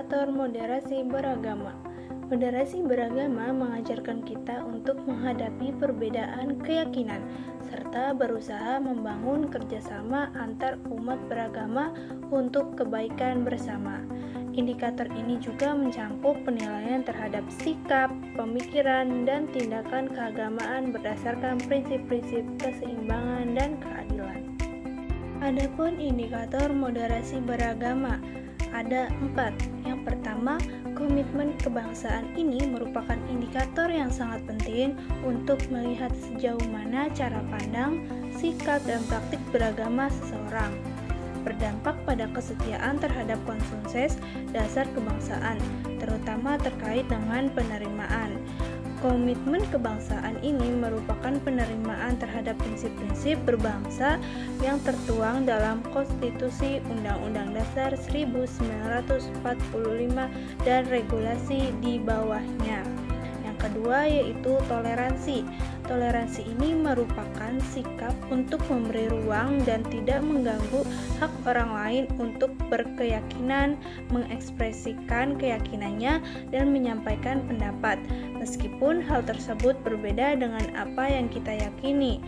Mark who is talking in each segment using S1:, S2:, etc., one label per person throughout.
S1: Indikator moderasi beragama. Moderasi beragama mengajarkan kita untuk menghadapi perbedaan keyakinan serta berusaha membangun kerjasama antar umat beragama untuk kebaikan bersama. Indikator ini juga mencakup penilaian terhadap sikap, pemikiran, dan tindakan keagamaan berdasarkan prinsip-prinsip keseimbangan dan keadilan. Adapun indikator moderasi beragama ada 4. Yang pertama, komitmen kebangsaan ini merupakan indikator yang sangat penting untuk melihat sejauh mana cara pandang, sikap, dan praktik beragama seseorang berdampak pada kesetiaan terhadap konsensus dasar kebangsaan, terutama terkait dengan penerimaan. Komitmen kebangsaan ini merupakan penerimaan terhadap prinsip-prinsip berbangsa yang tertuang dalam Konstitusi Undang-Undang Dasar 1945 dan regulasi di bawahnya. Yang kedua yaitu toleransi. Toleransi ini merupakan sikap untuk memberi ruang dan tidak mengganggu hak orang lain untuk berkeyakinan, mengekspresikan keyakinannya, dan menyampaikan pendapat, meskipun hal tersebut berbeda dengan apa yang kita yakini.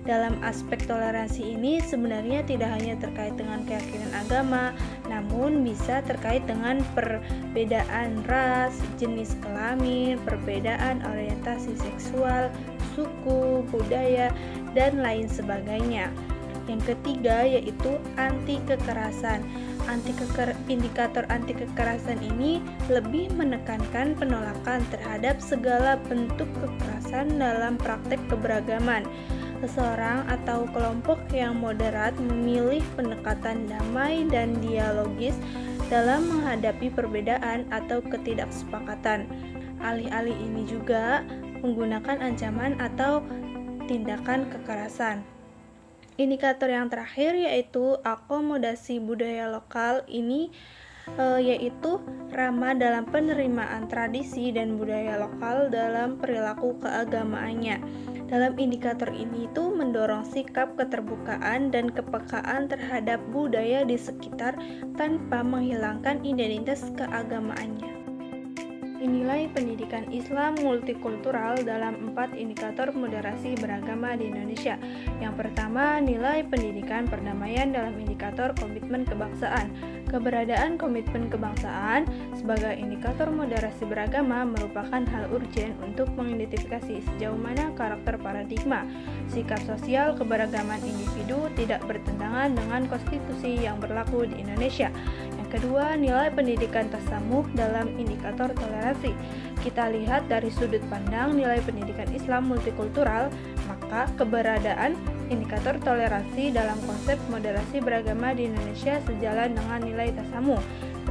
S1: Dalam aspek toleransi ini sebenarnya tidak hanya terkait dengan keyakinan agama, namun bisa terkait dengan perbedaan ras, jenis kelamin, perbedaan orientasi seksual, suku, budaya, dan lain sebagainya. Yang ketiga yaitu anti kekerasan. Indikator anti kekerasan ini lebih menekankan penolakan terhadap segala bentuk kekerasan dalam praktek keberagaman. Seseorang atau kelompok yang moderat memilih pendekatan damai dan dialogis dalam menghadapi perbedaan atau ketidaksepakatan. Alih-alih ini juga menggunakan ancaman atau tindakan kekerasan. Indikator yang terakhir yaitu akomodasi budaya lokal ini yaitu ramah dalam penerimaan tradisi dan budaya lokal dalam perilaku keagamaannya. Dalam indikator ini itu mendorong sikap keterbukaan dan kepekaan terhadap budaya di sekitar tanpa menghilangkan identitas keagamaannya. Nilai pendidikan Islam multikultural dalam 4 indikator moderasi beragama di Indonesia. Yang pertama, nilai pendidikan perdamaian dalam indikator komitmen kebangsaan. Keberadaan komitmen kebangsaan sebagai indikator moderasi beragama merupakan hal urgen untuk mengidentifikasi sejauh mana karakter paradigma, sikap sosial keberagaman individu tidak bertentangan dengan konstitusi yang berlaku di Indonesia. Kedua, nilai pendidikan tasamuh dalam indikator toleransi. Kita lihat dari sudut pandang nilai pendidikan Islam multikultural, maka keberadaan indikator toleransi dalam konsep moderasi beragama di Indonesia sejalan dengan nilai tasamuh.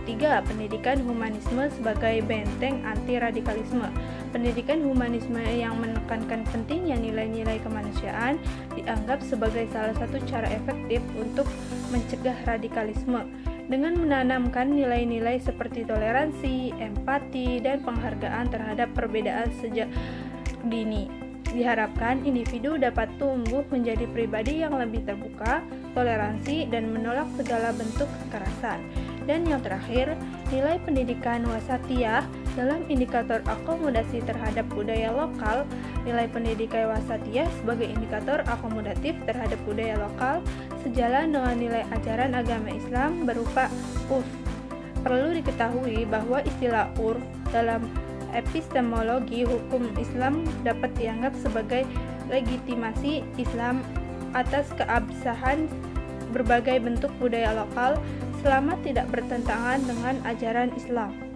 S1: Ketiga, pendidikan humanisme sebagai benteng anti-radikalisme. Pendidikan humanisme yang menekankan pentingnya nilai-nilai kemanusiaan dianggap sebagai salah satu cara efektif untuk mencegah radikalisme. Dengan menanamkan nilai-nilai seperti toleransi, empati, dan penghargaan terhadap perbedaan sejak dini, diharapkan individu dapat tumbuh menjadi pribadi yang lebih terbuka, toleransi, dan menolak segala bentuk kekerasan. Dan yang terakhir, nilai pendidikan wasatiyah dalam indikator akomodasi terhadap budaya lokal. Nilai pendidikan wasatiyah sebagai indikator akomodatif terhadap budaya lokal sejalan dengan nilai ajaran agama Islam berupa urf. Perlu diketahui bahwa istilah urf dalam epistemologi hukum Islam dapat dianggap sebagai legitimasi Islam atas keabsahan berbagai bentuk budaya lokal selama tidak bertentangan dengan ajaran Islam.